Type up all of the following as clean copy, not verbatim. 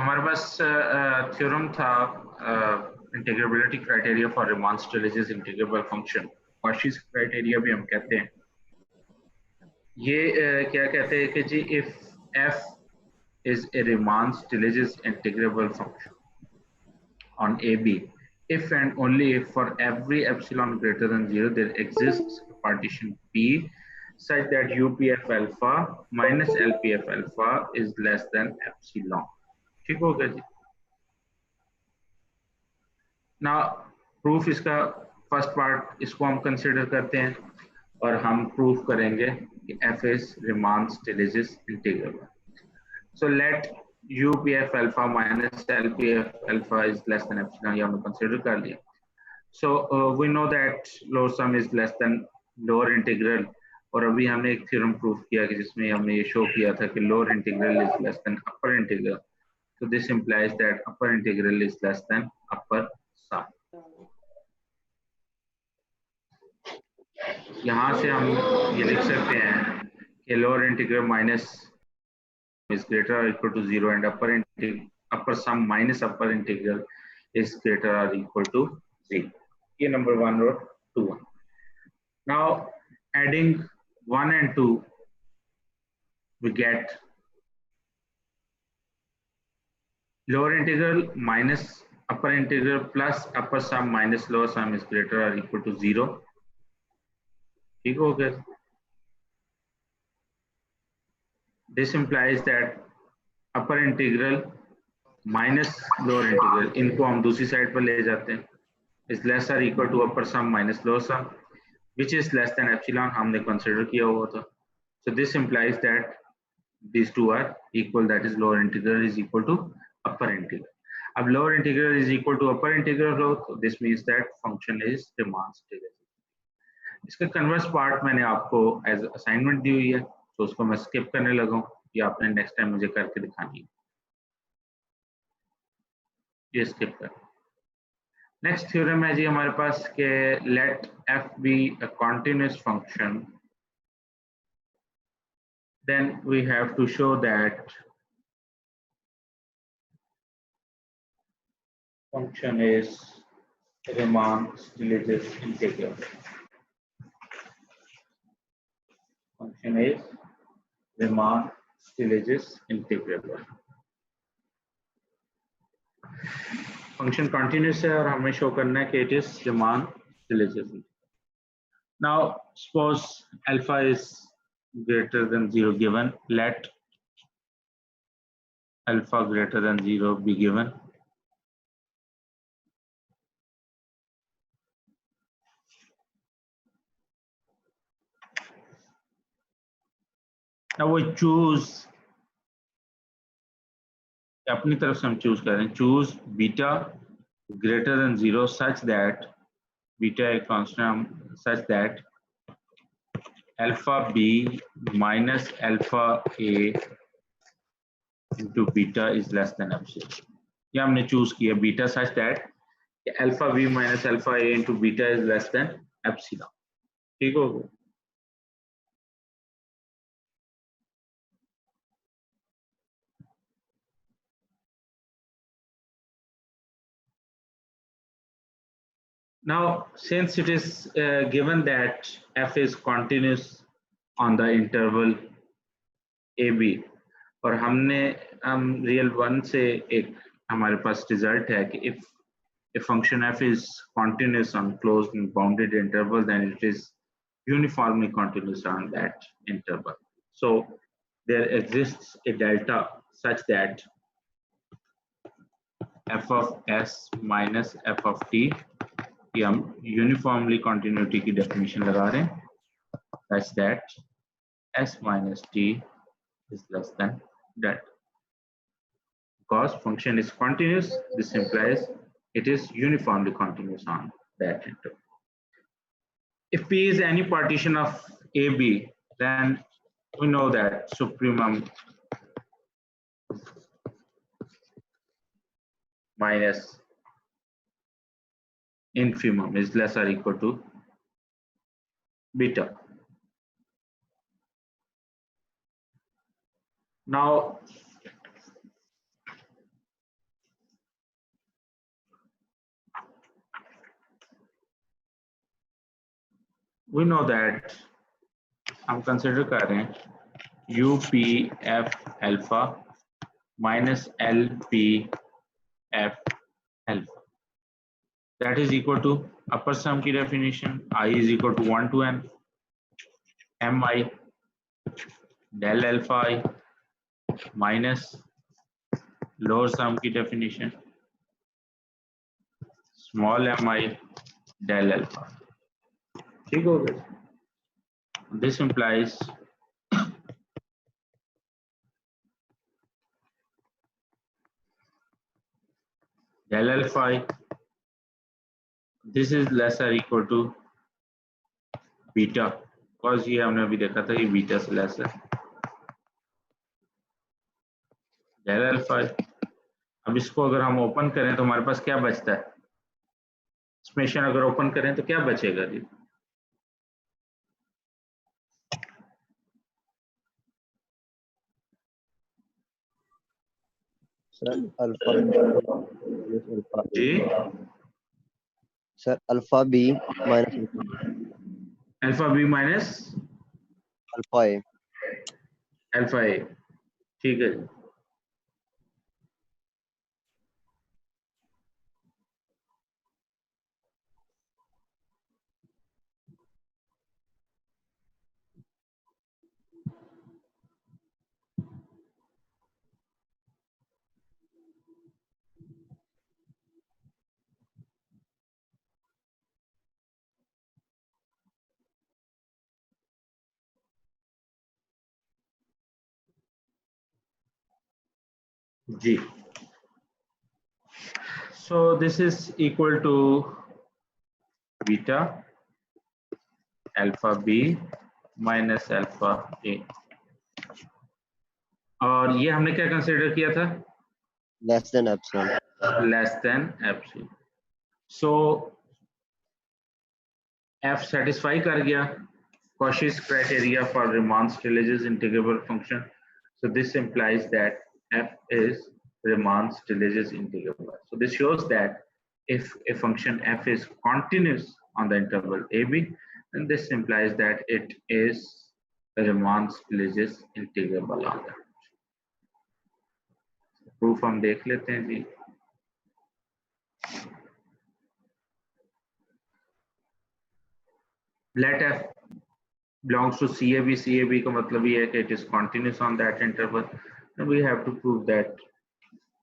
हमारे पास थ्योरम था integrability criteria for Riemann Stieltjes integrable function, Cauchy's criteria भी हम कहते हैं। ये क्या कहते हैं कि जी if f is a Riemann Stieltjes integrable function on AB, if and only if for every epsilon greater than 0 there exists a partition P such that UPF alpha minus LPF alpha is less than epsilon। ठीक हो गया जी। ना proof इसका first part इसको हम consider करते हैं और हम प्रूफ करेंगे कि f is Riemann Stieltjes integrable। So let UPF alpha minus LPF alpha is less than epsilon, ये हमने कंसिडर कर लिया। So we know that lower sum is less than lower integral, और अभी हमने एक थ्योरम प्रूफ किया कि जिसमें हमने ये शो किया था कि lower integral is less than upper integral। So this implies that upper integral is less than upper sum। यहाँ से हम ये लिख सकते हैं कि lower integral minus is greater or equal to 0 and upper sum minus upper integral is greater or equal to 3। ये number 1 और 2। Now adding 1 and 2 we get lower integral minus upper integral plus upper sum minus lower sum is greater or equal to 0। ठीक हो गया। This implies that upper integral minus lower integral, इनको हम दूसरी side पर ले जाते हैं, is less or equal to upper sum minus lower sum which is less than epsilon, हमने कंसिडर किया हुआ था। So this implies that these two are equal, that is lower integral is equal to upper integral। अब lower integral is equal to upper integral हो तो this means that function is Riemann Stieltjes। इसका converse part मैंने आपको as assignment दी हुई है तो उसको मैं स्किप करने लगा हूँ, ये आपने नेक्स्ट टाइम मुझे करके दिखानी है। ये स्किप कर। नेक्स्ट थ्योरम है जी हमारे पास के late f be a continuous function, then we have to show that function is Riemann Stieltjes integrable। Function is Riemann Stieltjes integrable। Function continuous है और हमें शो करना है कि it is Riemann Stieltjes। Now suppose alpha is greater than 0 given, let alpha greater than 0 be given। Now we choose, अपनी तरफ से हम चूज करें, choose beta greater than 0 such that beta a constant such that alpha b minus alpha a into beta is less than epsilon। ये हमने choose किया beta such that alpha b minus alpha a into beta is less than epsilon। ठीक हो गया। Now, since it is given that f is continuous on the interval AB, और हमने हम real one से एक हमारे पास रिजल्ट है कि if a function f is continuous on closed and bounded interval, then it is uniformly continuous on that interval। So there exists a delta such that f of s minus f of t, कि हम uniformly continuity की definition लगा रहे हैं such that s minus t is less than that। Because function is continuous, this implies it is uniformly continuous on that interval। If P is any partition of AB, then we know that supremum minus infimum is less or equal to beta। Now we know that हम consider कर रहे हैं U P F alpha minus L P F alpha that is equal to upper sum की definition I is equal to 1 to n mi del alpha I minus lower sum की definition small mi del alpha ठीक हो गया this implies del alpha I this is less or equal to beta cos ये हमने अभी देखा था कि बीटा से लेस है del alpha I अब इसको अगर हम ओपन करें तो हमारे पास क्या बचता है समेशन अगर ओपन करें तो क्या बचेगा जी सर अल्फा जी sir alpha B minus alpha B minus alpha A alpha A ठीक है जी so this is equal to beta alpha b minus alpha a और ये हमने क्या कंसीडर किया था less than epsilon less than epsilon so f satisfy कर गया Cauchy's criteria for Riemann-Stieltjes integrable function. So this implies that f is Riemann-Stieltjes integrable. So this shows that if a function f is continuous on the interval ab, then this implies that it is Riemann-Stieltjes integrable on that. Proof हम देख लेते हैं जी. Let f belongs to CAB. CAB का मतलब ये है कि it is continuous on that interval. And we have to prove that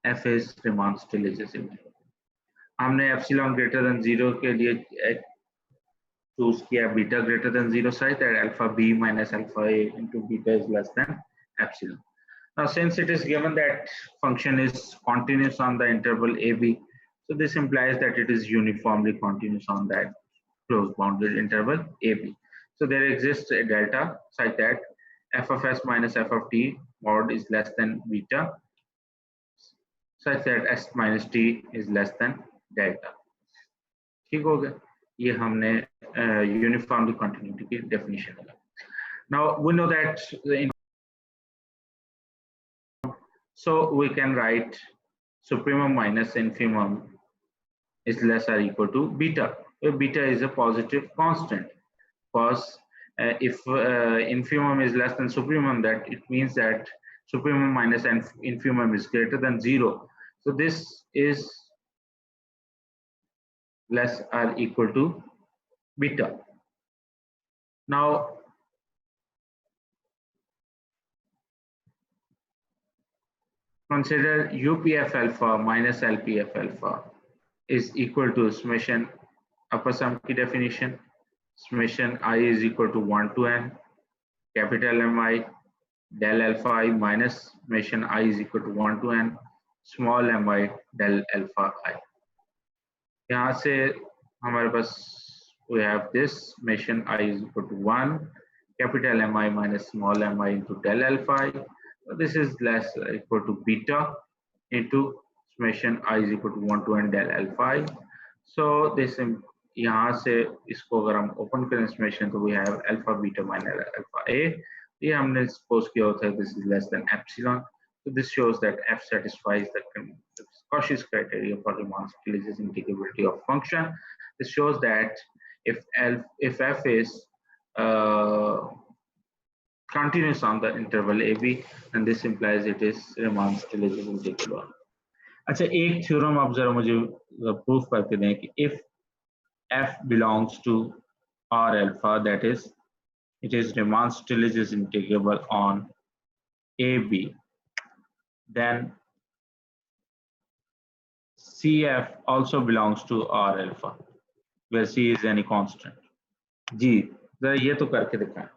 f is Riemann-Stieltjes integral. हमने epsilon greater than 0 के लिए choose किया beta greater than 0 such that alpha b minus alpha a into beta is less than epsilon. Now since it is given that function is continuous on the interval AB, so this implies that it is uniformly continuous on that closed bounded interval AB. So there exists a delta such that f of s minus f of t mod is less than beta such that s minus t is less than delta. ठीक हो गया ये हमने uniformly continuity की definition लगा. Now we know that so we can write supremum minus infimum is less or equal to beta. If beta is a positive constant, because if infimum is less than supremum, that it means that supremum minus infimum is greater than 0. So this is less or equal to beta. Now consider UPF alpha minus LPF alpha is equal to summation upper sum की definition. Summation I is equal to 1 to n capital Mi del alpha I minus summation I is equal to 1 to n small mi del alpha I. यहाँ से हमारे पास we have this summation I is equal to 1 capital Mi minus small mi into del alpha I. So this is less equal to beta into summation I is equal to 1 to n del alpha I. So this यहाँ से इसको अगर हम open करें summation तो we have alpha beta minus alpha a. ये हमने suppose किया होता है this is less than epsilon. So this shows that f satisfies the Cauchy's criteria for Riemann-Stieltjes integrability of function. This shows that if f is continuous on the interval AB, and this implies it is Riemann still integral. अच्छा, एक theorem आप जरा मुझे proof करके दें कि if f belongs to R alpha, that is, it is Riemann still is integrable on AB, then CF also belongs to R alpha, where C is any constant. जी, जरा ये तो करके दिखाएं.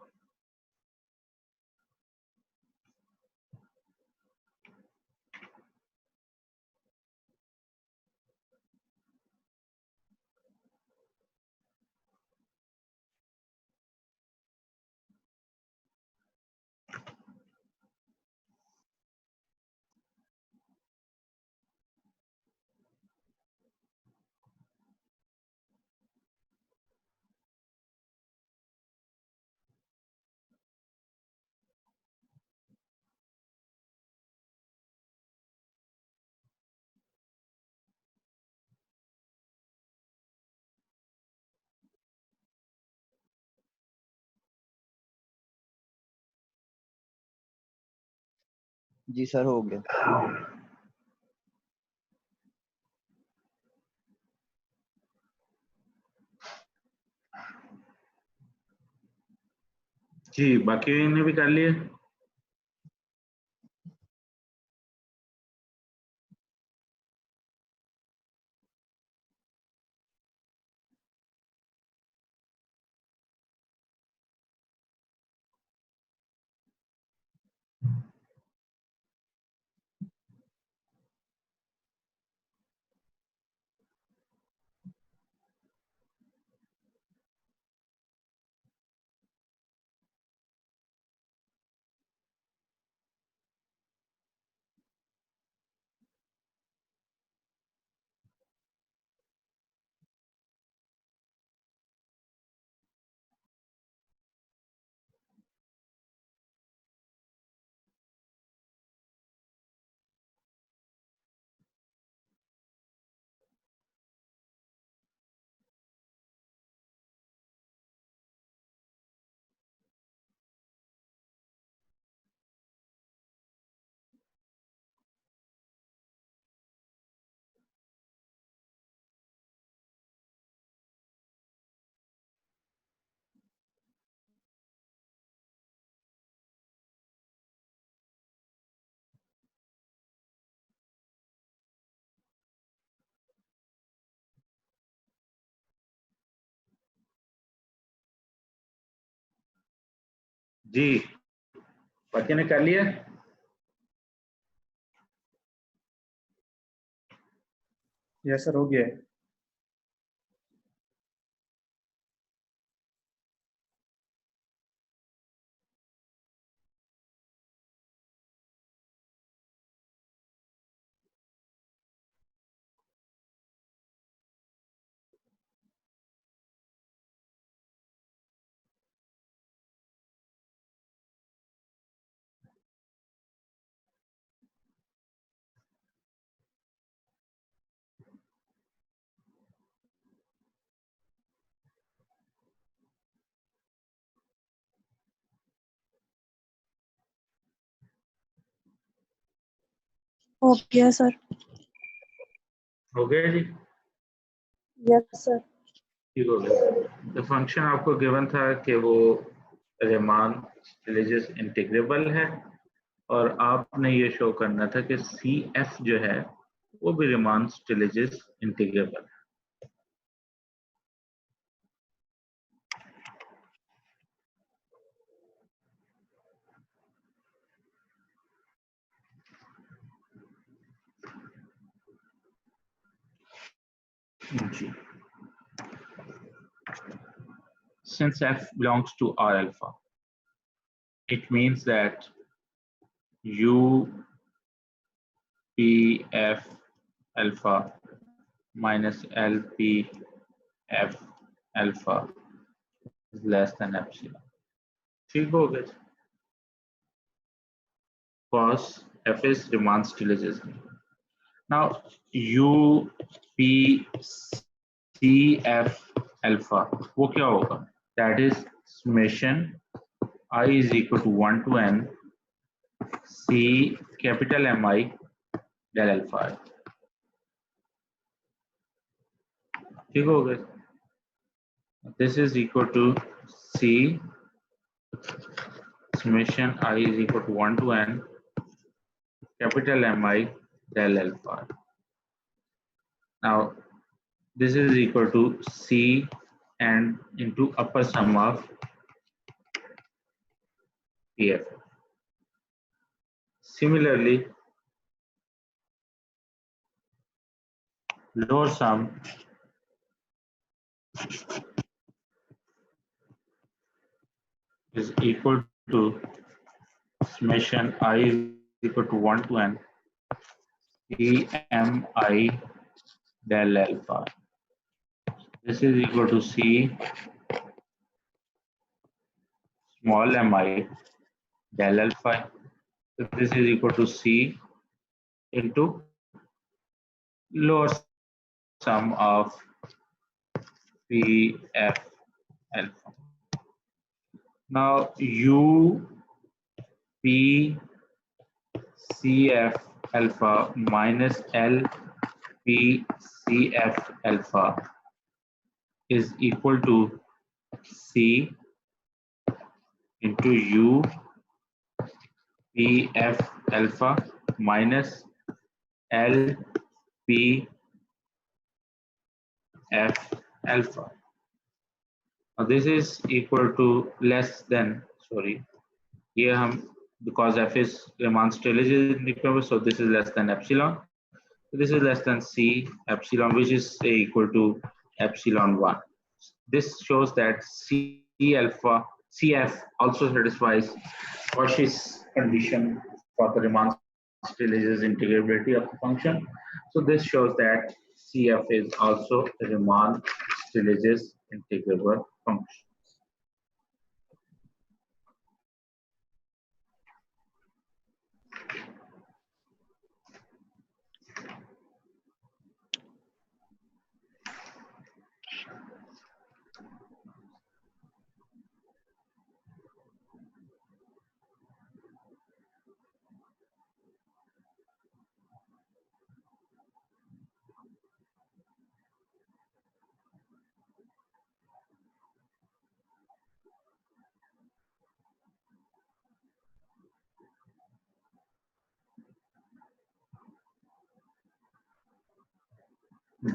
जी सर, हो गया. जी, बाकी ने भी कर लिए. जी, बाकी ने कर लिया. यस सर, हो गया है. हो गया सर. हो गया जी. Yes sir. ठीक हो गया. तो फंक्शन आपको गिवन था कि वो Riemann स्टिलेजेस इंटीग्रेबल है, और आपने ये शो करना था कि CF जो है वो भी Riemann स्टिलेजेस इंटीग्रेबल है. जी. Since F belongs to R alpha, it means that U P F alpha minus L P F alpha is less than epsilon. ठीक हो गया. Cos F is Riemann stillages. Now U P C F alpha वो क्या होगा? That is summation I is equal to 1 to n C capital Mi del alpha. ठीक हो गया? This is equal to C summation I is equal to 1 to n capital Mi del alpha. Now this is equal to C and into upper sum of PF. Similarly, lower sum is equal to summation I is equal to 1 to n CMI del alpha. This is equal to C small mi del alpha. So this is equal to C into lower sum of PF alpha. Now U P CF alpha minus L P CF alpha is equal to C into U P F alpha minus L P F alpha. Now this is equal to less than, sorry, here because F is Riemann-Stieltjes is independent, so this is less than epsilon. So this is less than C epsilon, which is equal to epsilon 1. This shows that C alpha CF also satisfies Cauchy's condition for the Riemann-Stieltjes integrability of the function. So this shows that CF is also a Riemann-Stieltjes integrable function.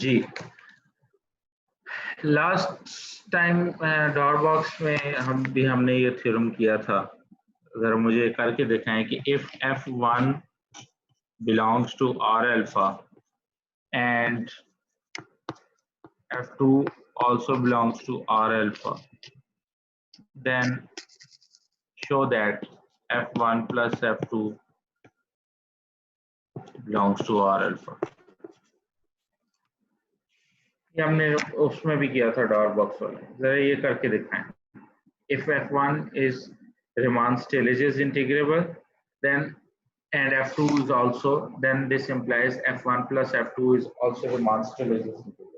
जी last time doubt box में हमने ये theorem किया था, अगर मुझे करके दिखाएं कि if f1 belongs to R alpha and f2 also belongs to R alpha, then show that f1 plus f2 belongs to R alpha. ये हमने उसमें भी किया था डॉट बॉक्स वाले, जरा ये करके दिखाएं. If f1 is Riemann-Stieltjes integrable, then and f2 is also, then this implies f1 plus f2 is also Riemann-Stieltjes integrable.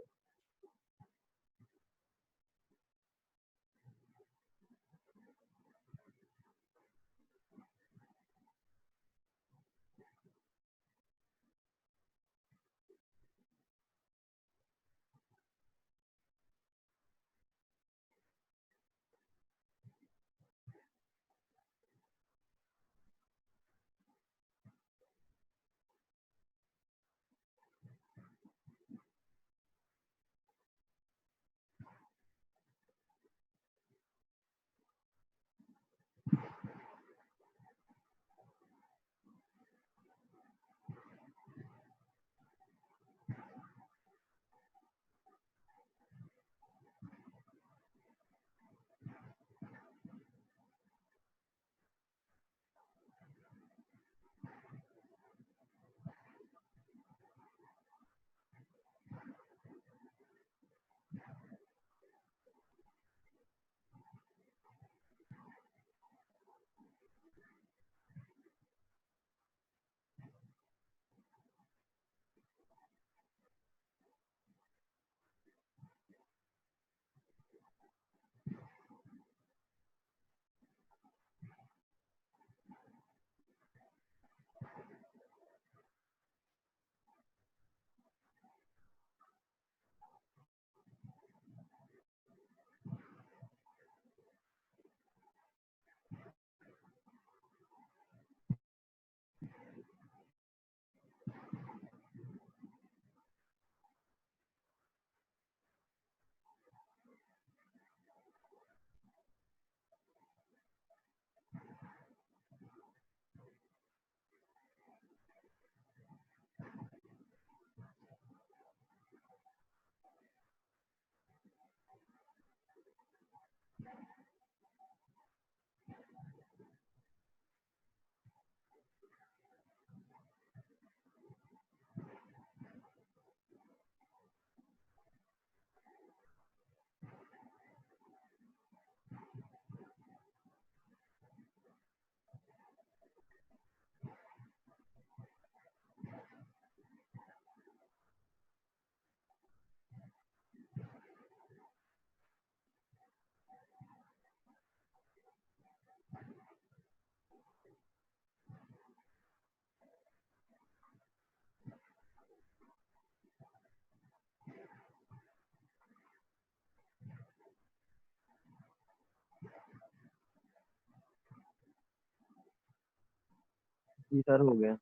जी सर हो गया।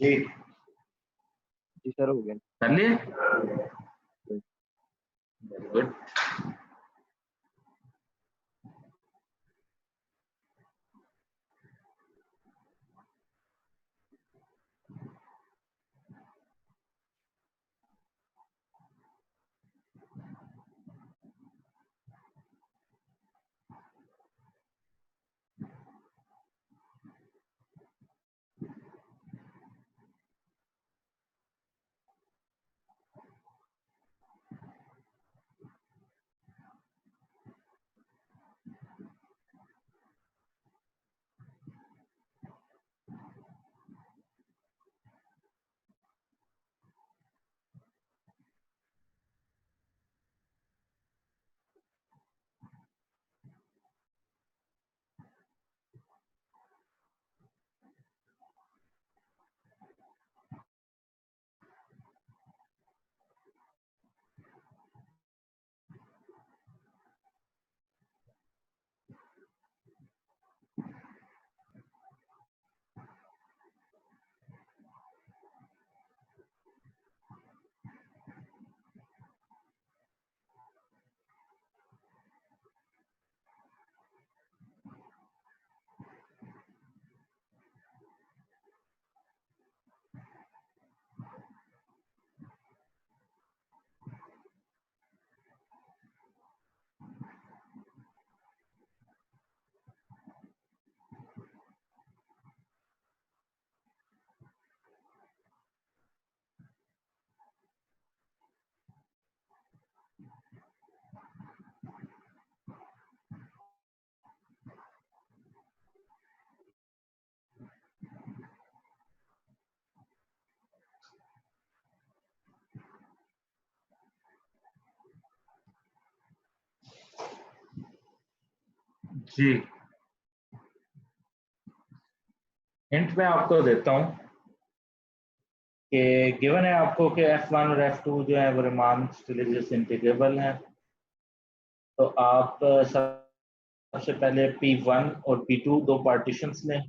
जी जी सर हो गया। कर लिए, वेरी गुड। जी हिंट मैं आपको देता हूँ कि गिवन है आपको कि F1 और F2 जो है वो रिमान स्टिलेजेस इंटीग्रेबल हैं। तो आप सबसे पहले P1 और P2 दो पार्टीशंस लें।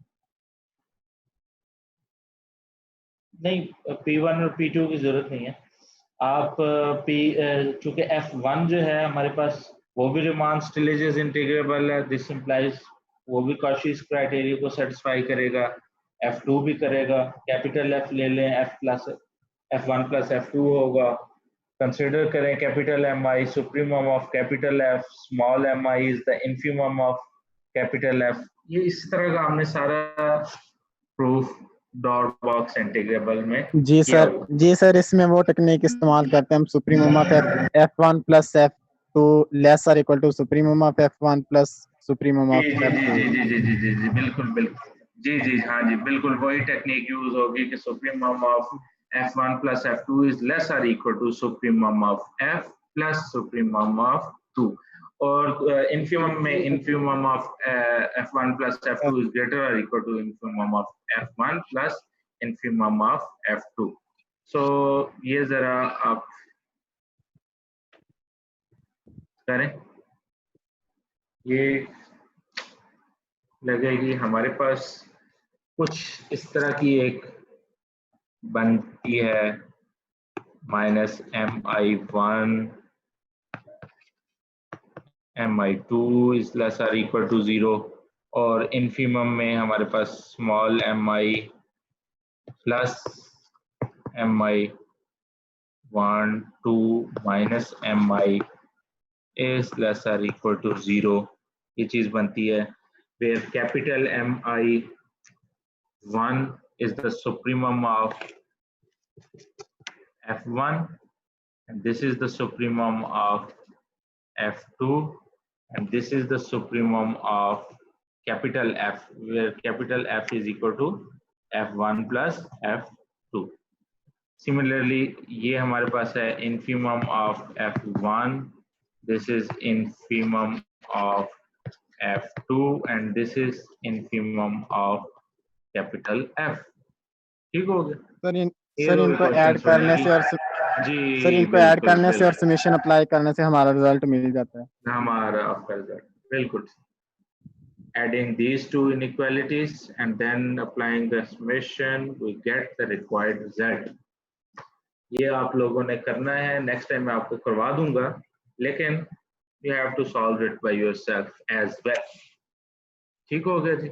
नहीं, P1 और P2 की जरूरत नहीं है। आप चूंकि F1 जो है हमारे पास वो भी रिमान स्टिलेजेस इंटीग्रेबल है, दिस इंप्लाइज वो भी कॉशीज क्राइटेरिया को सेटिस्फाई करेगा, F2 भी करेगा। कैपिटल F ले लें, F1 प्लस F2 होगा। कंसिडर करें capital MI supremum of capital F, small mi is the infimum of capital F। ये इस तरह का हमने सारा प्रूफ डॉट बॉक्स इंटीग्रेबल में जी किया सर। हुआ। जी सर, इसमें वो टेक्निक इस्तेमाल करते हैं हम, supremum of F1 plus F2 less और equal to supremum of F1 plus supremum जी ऑफ जी जी F2। जी जी जी जी जी जी बिल्कुल बिल्कुल जी जी हाँ जी बिल्कुल वही टेक्निक यूज होगी कि supremum of F1 plus F2 is less और equal to supremum of F plus supremum of 2, और इन्फीमम में infimum of F1 plus F2 is greater और equal to infimum of F1 plus infimum of F2। So ये जरा आप करें, ये लगेगी हमारे पास कुछ इस तरह की एक बनती है -mi1 mi2 इज लेस और इक्वल टू 0, और इन्फीमम में हमारे पास small mi plus mi1 2 minus mi is less और इक्वल टू 0। ये चीज बनती है where capital Mi1 is the supremum of F1 and this is the supremum of F2 and this is the supremum of capital F, where capital F is equal to F1 plus F2। Similarly, ये हमारे पास है infimum of F1, this is infimum of F2 and this is infimum of capital F। ठीक हो गया? Sir इनको add करने से और जी सर इनको ऐड करने से और समेशन अप्लाई करने से हमारा रिजल्ट मिल जाता है। हमारा आपका रिजल्ट बिल्कुल adding these two inequalities and then applying the summation, we get the required result. ये आप लोगों ने करना है, नेक्स्ट टाइम मैं आपको करवा दूंगा, लेकिन you have to solve it by yourself as well. ठीक हो गया जी?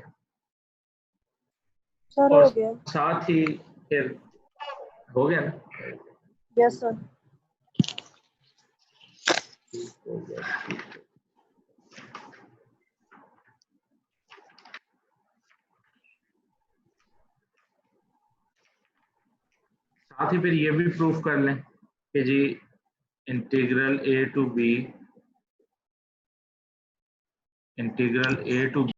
सर और हो गया। साथ ही फिर हो गया ना? Yes sir. हो गया। साथ ही फिर ये भी प्रूफ कर लें कि जी इंटीग्रल a to b